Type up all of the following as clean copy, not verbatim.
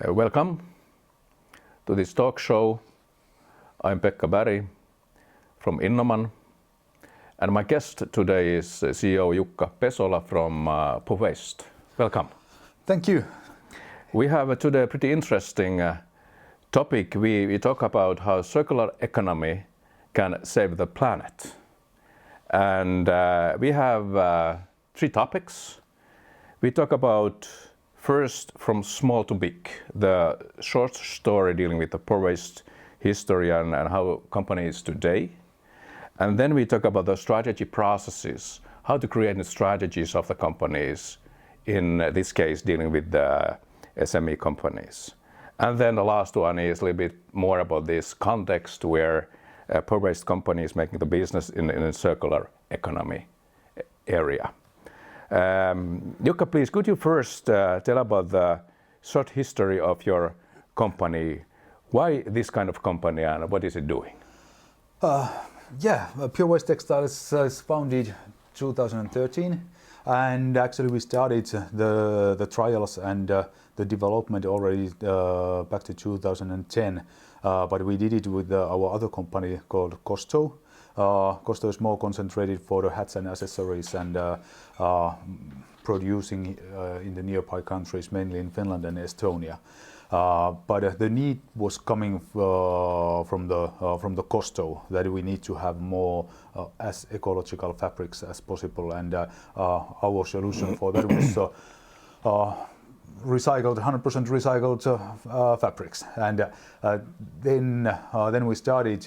Welcome to this talk show. I'm Pekka Berg from Innoman, and my guest today is CEO Jukka Pesola from Waste. Welcome. Thank you. We have today a pretty interesting topic. We talk about how circular economy can save the planet. And we have three topics. We talk about first from small to big, the short story dealing with the waste history and how company is today. And then we talk about the strategy processes, how to create the strategies of the companies, in this case dealing with the SME companies. And then the last one is a little bit more about this context where waste company is making the business in a circular economy area. Jukka, please, could you first tell about the short history of your company? Why this kind of company and what is it doing? Pure Waste Textiles is founded 2013, and actually we started the trials and the development already back to 2010, but we did it with our other company called Kosto. Kosto is more concentrated for the hats and accessories and producing in the nearby countries, mainly in Finland and Estonia. But the need was coming from the Kosto that we need to have more as ecological fabrics as possible, and our solution for that was 100% recycled fabrics. And then we started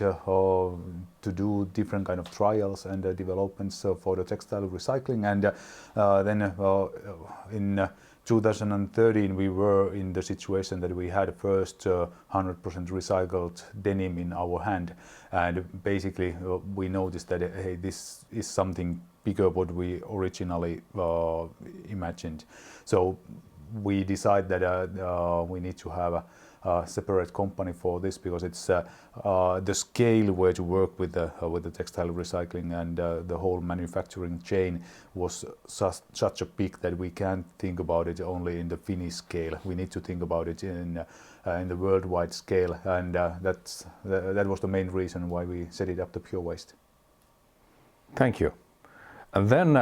to do different kind of trials and developments for the textile recycling, and then in 2013 we were in the situation that we had first 100% recycled denim in our hand, and basically we noticed that hey, this is something bigger what we originally imagined. So we decided that we need to have a separate company for this, because it's the scale where to work with the textile recycling and the whole manufacturing chain was such a big that we can't think about it only in the Finnish scale. We need to think about it in the worldwide scale, and that was the main reason why we set it up to Pure Waste. Thank you. And then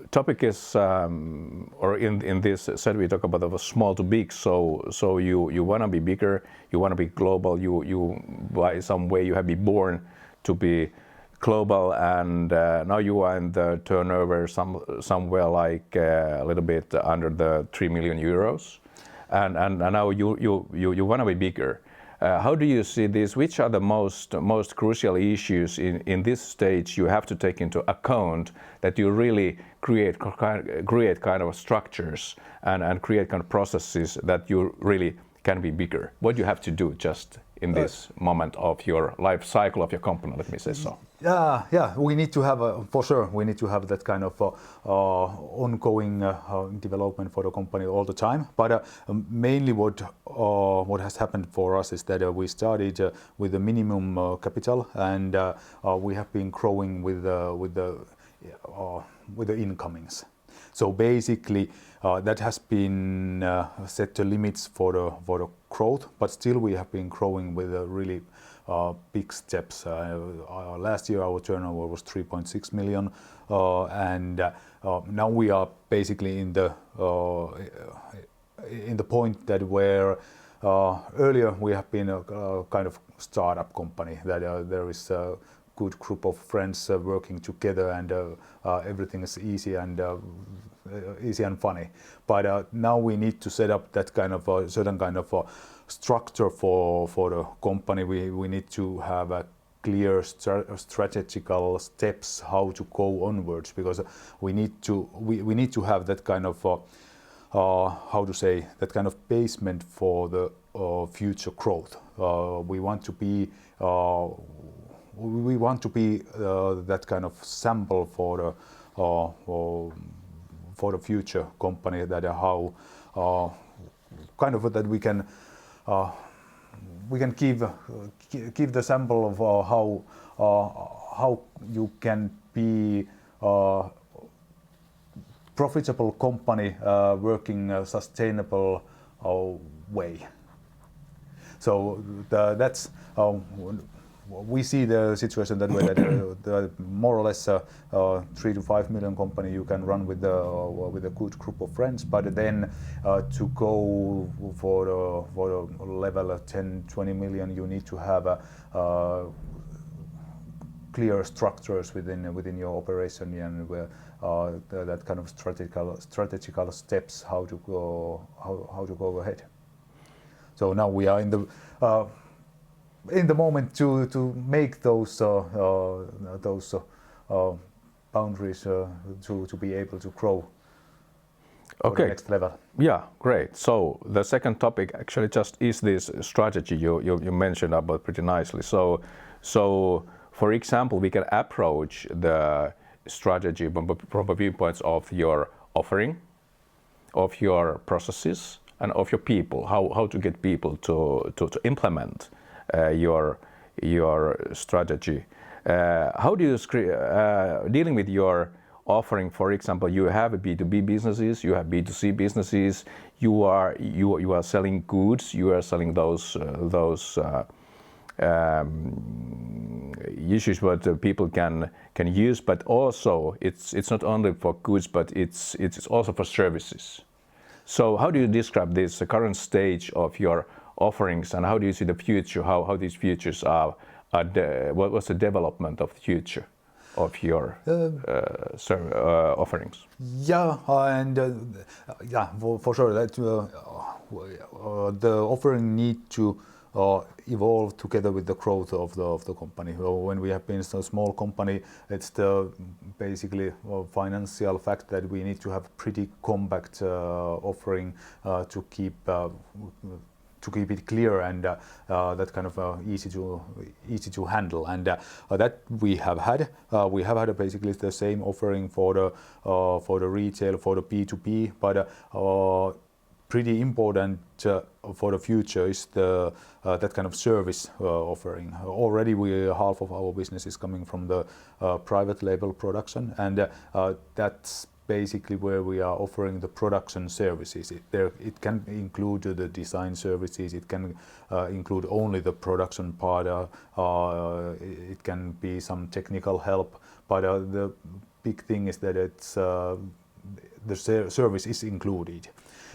topic is, or in this set we talk about the small to big. So you want to be bigger, you want to be global. You by some way you have been born to be global, and now you are in the turnover somewhere like a little bit under the 3 million euros, and now you want to be bigger. How do you see this? Which are the most crucial issues in this stage you have to take into account that you really create kind of structures and create kind of processes that you really can be bigger? What do you have to do just in this moment of your life cycle of your company, let me say so? Yeah, we need to have for sure. We need to have that kind of ongoing development for the company all the time. But mainly, what has happened for us is that we started with the minimum capital, and we have been growing with the incomings. So basically, that has been set the limits for the growth, but still we have been growing with a really big steps. Last year our turnover was 3.6 million, and now we are basically in the point that where earlier we have been a kind of startup company, that there is a good group of friends working together, and everything is easy and funny. But now we need to set up that kind of a certain kind of structure for the company. We need to have a clear strategical steps how to go onwards, because we need to have that kind of how to say, that kind of basement for the future growth. We want to be that kind of sample for the future company, that how kind of that we can give the sample of how you can be profitable company working a sustainable way. So that's we see the situation that way, that the more or less 3 to 5 million company you can run with a good group of friends, but then to go for the level of 10, 20 million, you need to have clear structures within your operation, and that kind of strategical steps how to go ahead. So now we are in the moment to make those boundaries to be able to grow to the next level. Yeah, great. So the second topic actually just is this strategy you mentioned about pretty nicely. So for example, we can approach the strategy from a viewpoints of your offering, of your processes, and of your people. How to get people to implement your strategy. How do you dealing with your offering? For example, you have B2B businesses, you have B2C businesses. You are selling goods. You are selling those issues what people can use, but also it's not only for goods, but it's also for services. So how do you describe this current stage of your offerings, and how do you see the future? How these futures are? What was the development of the future of your offerings? Yeah, and for sure that the offering need to evolve together with the growth of the company. When we have been a small company, it's the basically financial fact that we need to have pretty compact offering to keep it clear and that kind of easy to handle, and that we have had. We have had basically the same offering for the retail, for the B2B, but pretty important for the future is that kind of service offering. Already half of our business is coming from the private label production, and that's basically where we are offering the production services. It can include the design services, it can include only the production part, it can be some technical help, but the big thing is that it's the service is included.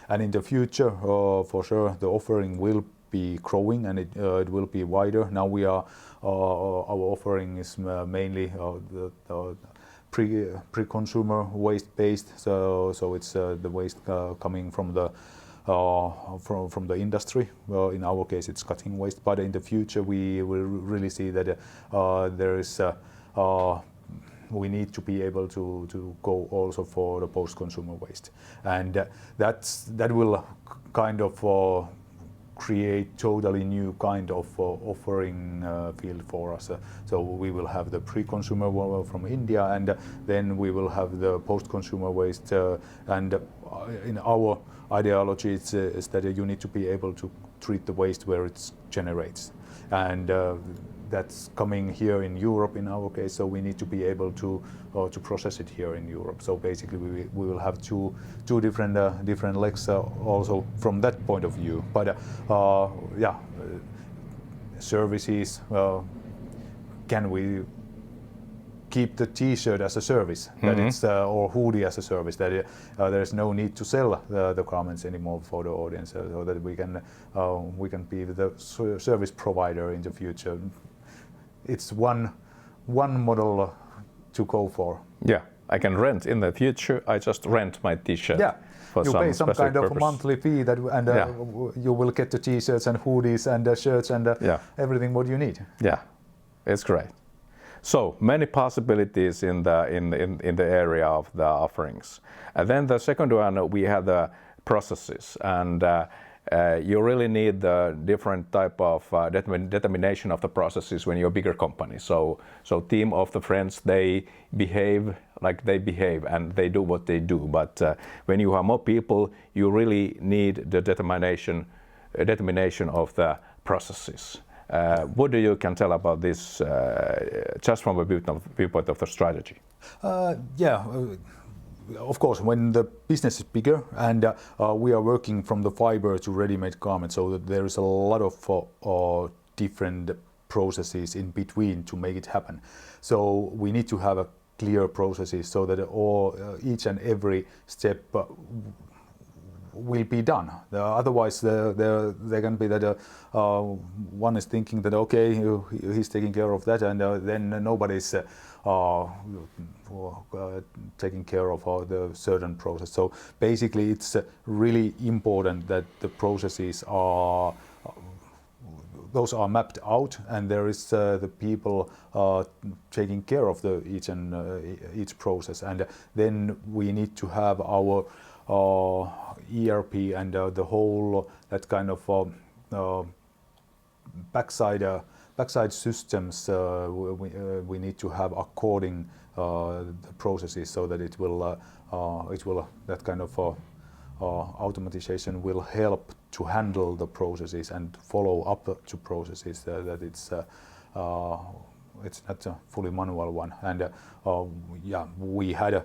And in the future, for sure, the offering will be growing, and it will be wider. Now our offering is mainly the pre-consumer waste based, so it's the waste coming from the industry. In our case, it's cutting waste, but in the future we will really see that there is we need to be able to go also for the post-consumer waste, and that will kind of create totally new kind of offering field for us. So we will have the pre-consumer from India, and then we will have the post-consumer waste, and in our ideology is that you need to be able to treat the waste where it generates, and that's coming here in Europe in our case, so we need to be able to process it here in Europe. So basically we will have two different legs also from that point of view. But services, can we keep the T-shirt as a service, that it's or hoodie as a service, that there's no need to sell the garments anymore for the audience, so that we can be the service provider in the future. It's one model to go for. Yeah, I can rent in the future. I just rent my T-shirt. Yeah, for you pay some kind of monthly fee that, and you will get the T-shirts and hoodies and shirts and everything what you need. Yeah, it's great. So many possibilities in the area of the offerings. And then the second one, we have the processes, and you really need the different type of determination of the processes when you're a bigger company. So team of the friends, they behave like they behave and they do what they do. But when you have more people, you really need the determination of the processes. What do you can tell about this, just from a viewpoint of the strategy? of course, when the business is bigger and we are working from the fiber to ready-made garments, so that there is a lot of different processes in between to make it happen. So we need to have a clear processes so that each and every step will be done. Otherwise, there can be that one is thinking that okay, he's taking care of that, and then nobody's taking care of the certain process. So basically, it's really important that the processes are mapped out, and there is the people taking care of each process, and then we need to have our ERP and the whole that kind of backside systems we need to have according the processes, so that it will that kind of automatization will help to handle the processes and follow up to processes that it's not a fully manual one. And yeah, we had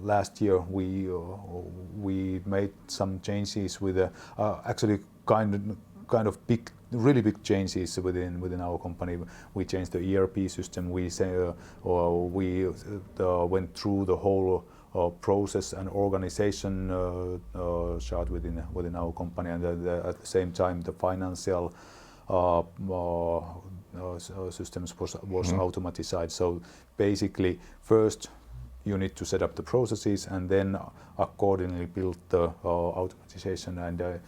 last year we made some changes with actually kind of really big changes within our company. We changed the ERP system. We went through the whole process and organization chart within our company, and at the same time the financial systems was automatized. So basically, first you need to set up the processes, and then accordingly build the automatization and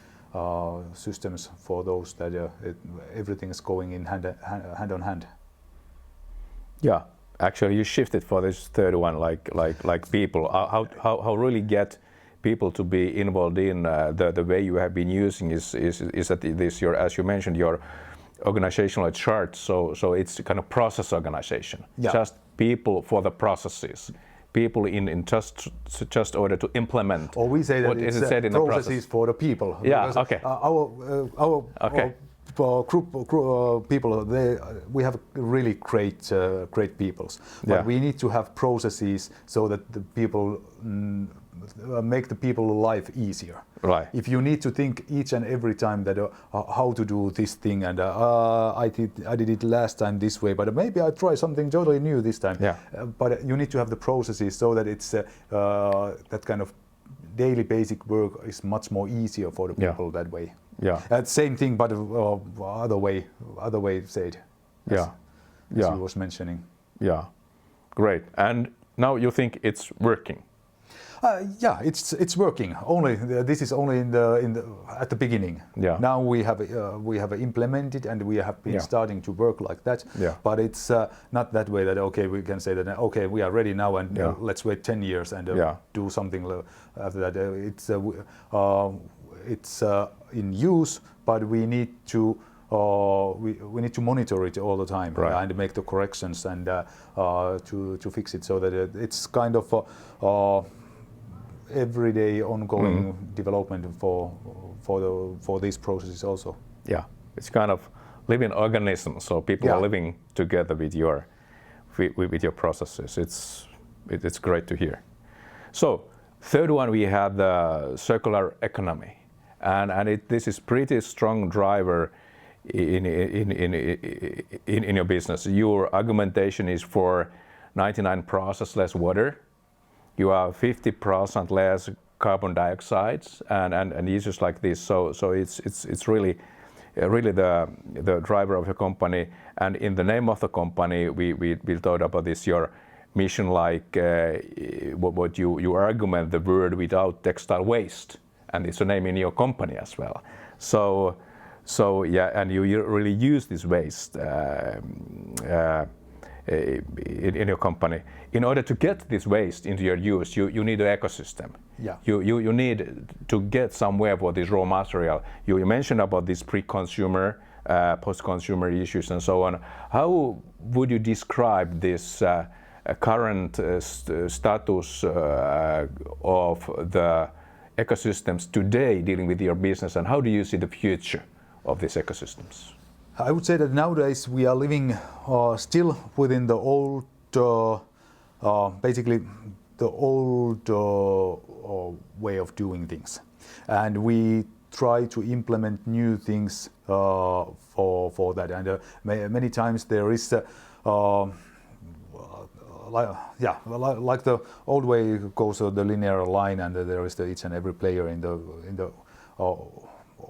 systems for those that everything is going in hand on hand. Yeah, actually, you shifted for this third one, like people. How really get people to be involved in the way you have been using is that this your, as you mentioned, your organizational chart. So it's kind of process organization. Yeah. Just people for the processes. People in just order to implement. Or we say that it's said in processes the process for the people. Yeah. Because Okay. Our group people, we have really great peoples, but Yeah. we need to have processes so that the people make the people life easier. Right. If you need to think each and every time that how to do this thing, and I did it last time this way, but maybe I try something totally new this time. Yeah. But you need to have the processes so that it's that kind of daily basic work is much more easier for the people that way. Yeah. Same thing, but other way said. Yeah. As you was mentioning. Yeah. Great. And now you think it's working. Yeah, it's working. Only this is only at the beginning. Yeah. Now we have implemented, and we have been starting to work like that. Yeah. But it's not that way that okay, we can say that okay, we are ready now, and let's wait 10 years and do something after that. It's in use, but we need to we need to monitor it all the time, right, and make the corrections and to fix it, so that it's kind of everyday ongoing development for these processes also. Yeah, it's kind of living organism, so people are living together with your processes. It's great to hear. So third one, we have the circular economy, and this is pretty strong driver in your business. Your argumentation is for 99% less water. You have 50% less carbon dioxide and issues like this. So it's really the driver of your company. And in the name of the company, we thought about this, your mission, like what you argument, the word without textile waste, and it's a name in your company as well. So yeah, and you really use this waste in your company. In order to get this waste into your use, you need an ecosystem. Yeah. You need to get somewhere for this raw material. You mentioned about this pre-consumer, post-consumer issues and so on. How would you describe this current status of the ecosystems today dealing with your business, and how do you see the future of these ecosystems? I would say that nowadays we are living still within the old, basically the old way of doing things, and we try to implement new things for that. And many times there is like the old way goes the linear line, and there is each and every player in the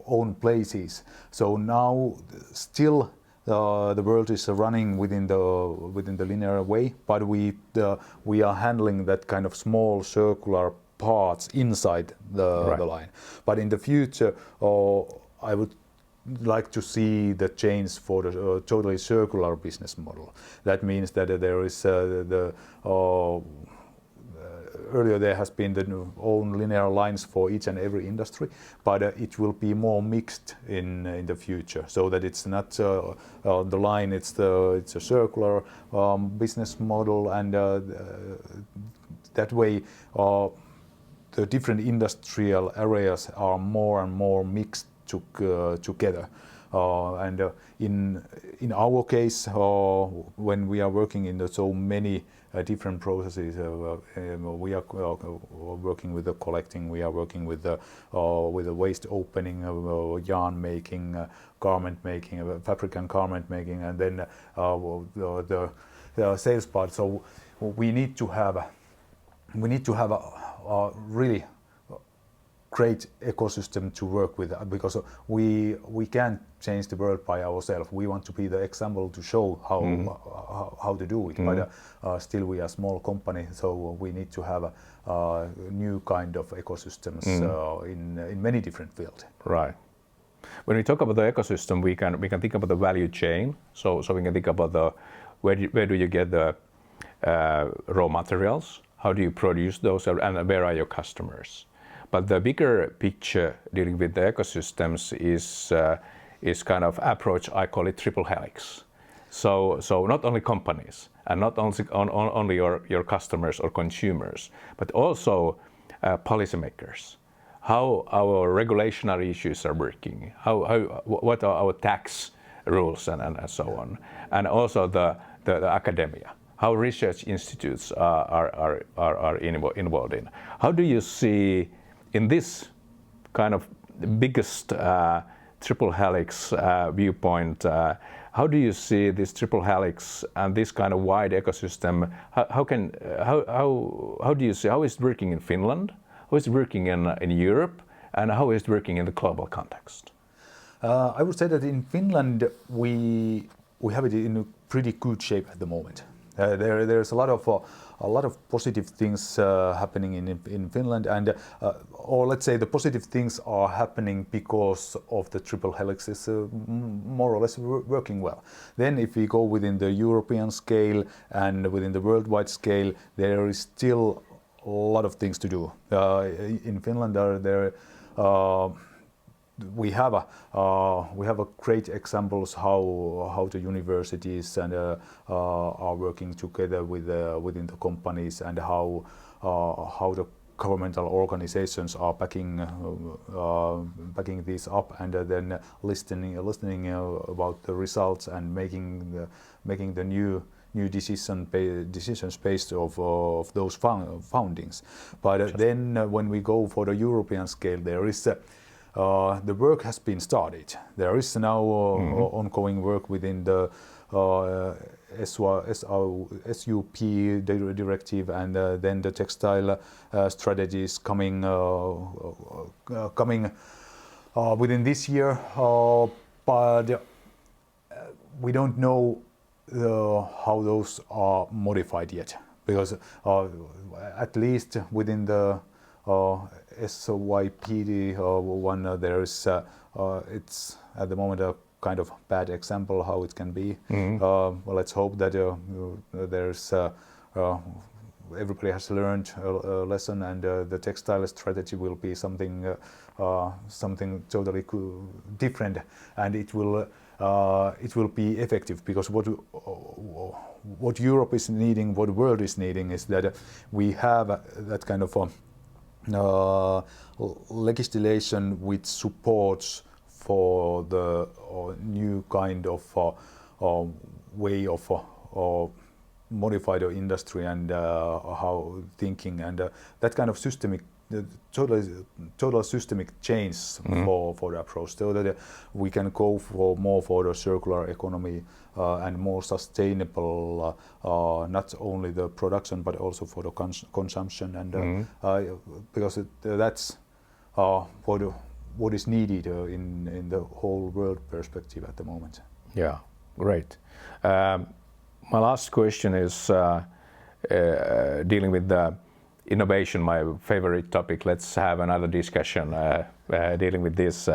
own places. So now still the world is running within the linear way, but we are handling that kind of small circular parts inside the line. But in the future, I would like to see the change for the totally circular business model. That means that there is earlier there has been the own linear lines for each and every industry, but it will be more mixed in the future, so that it's not the line, it's a circular business model, and that way the different industrial areas are more and more mixed together. And in our case, when we are working in so many different processes, we are working with the collecting, we are working with the waste opening, yarn making, garment making, fabric and garment making, and then the sales part. So we need to have a really great ecosystem to work with, because we can't change the world by ourselves. We want to be the example to show how to do it, but still we are a small company, so we need to have a new kind of ecosystems in many different fields. Right. When we talk about the ecosystem, we can think about the value chain. So we can think about where do you get the raw materials? How do you produce those, and where are your customers? But the bigger picture dealing with the ecosystems is kind of approach, I call it triple helix. So not only companies and not only your customers or consumers, but also policymakers. How our regulatory issues are working, what are our tax rules and so on, and also the academia. How research institutes are involved in. How do you see in this kind of biggest triple helix viewpoint, how do you see this triple helix and this kind of wide ecosystem? How do you see how is it working in Finland? How is it working in Europe? And how is it working in the global context? I would say that in Finland we have it in a pretty good shape at the moment. There's a lot of positive things happening in Finland, and or let's say the positive things are happening because of the triple helix is more or less working well. Then if we go within the European scale and within the worldwide scale, there is still a lot of things to do. In Finland, we have a great examples how the universities and are working together within the companies, and how the governmental organizations are backing this up, and then listening about the results and making the new decisions based of those foundings. But then when we go for the European scale, there is the work has been started. There is now ongoing work within the SUP directive, and then the textile strategies coming within this year. But we don't know how those are modified yet, because at least within the SYPD one, there is it's at the moment a kind of bad example how it can be. Well, let's hope that there's everybody has learned a lesson, and the textile strategy will be something totally different, and it will be effective, because what Europe is needing, what the world is needing, is that we have that kind of legislation which supports for the new kind of way of modify the industry and how thinking and that kind of systemic total systemic change for the approach, so that we can go for more for the circular economy and more sustainable, not only the production but also for the consumption, and because that's what is needed in the whole world perspective at the moment. Yeah, great. My last question is dealing with the innovation, my favorite topic. Let's have another discussion dealing with this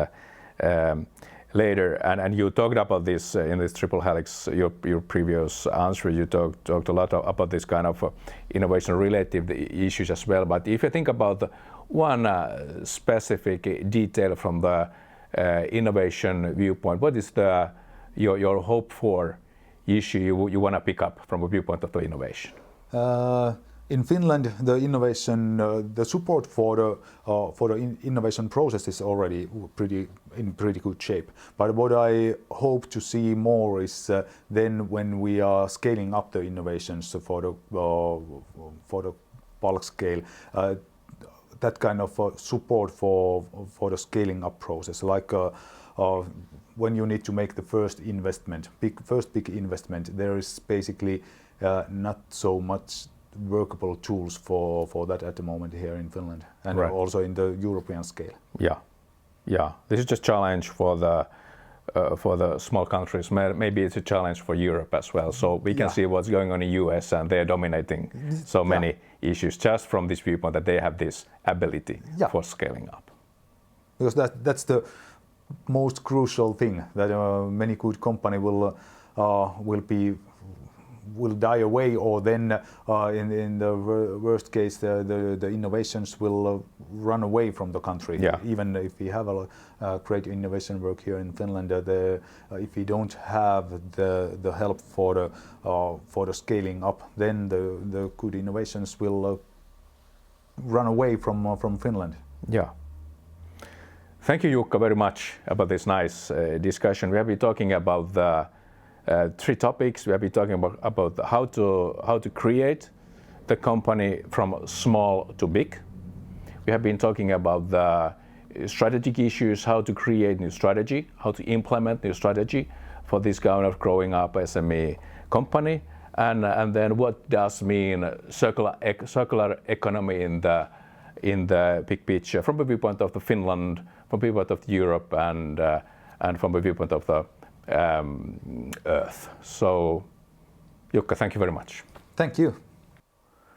later. And you talked about this in this triple helix, your previous answer. You talked a lot about this kind of innovation-related issues as well. But if you think about one specific detail from the innovation viewpoint, what is your hope for issue you want to pick up from a viewpoint of the innovation? In Finland, the innovation, the support for the innovation process is already in pretty good shape. But what I hope to see more is then when we are scaling up the innovations for the bulk scale, that kind of support for the scaling up process, like when you need to make the first investment, big investment, there is basically not so much workable tools for that at the moment here in Finland, and also in the European scale. Yeah. This is just challenge for the small countries. Maybe it's a challenge for Europe as well. So we can see what's going on in US, and they're dominating so many issues just from this viewpoint that they have this ability for scaling up. Because that's the most crucial thing, that many good company will die away, or then in the worst case the innovations will run away from the country. Even if we have a great innovation work here in Finland, if we don't have the help for the scaling up, then the good innovations will run away from Finland. Thank you, Jukka, very much about this nice discussion. We have been talking about the three topics. We have been talking about how to create the company from small to big. We have been talking about the strategic issues, how to create new strategy, how to implement new strategy for this kind of growing up SME company, and then what does mean circular economy in the big picture from the viewpoint of the Finland, from the viewpoint of Europe, and from the viewpoint of the Earth. So, Jukka, thank you very much. Thank you.